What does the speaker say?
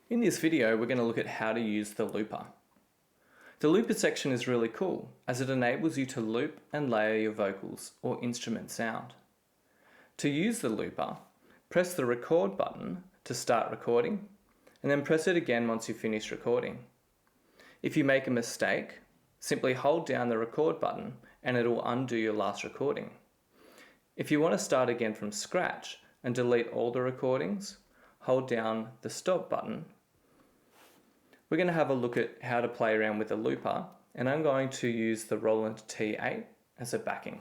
In this video, we're going to look at how to use the looper. The looper section is really cool as it enables you to loop and layer your vocals or instrument sound. To use the looper, press the record button to start recording and then press it again once you've finished recording. If you make a mistake, simply hold down the record button and it will undo your last recording. If you want to start again from scratch and delete all the recordings, hold down the stop button. We're going to have a look at how to play around with the looper, and I'm going to use the Roland T8 as a backing.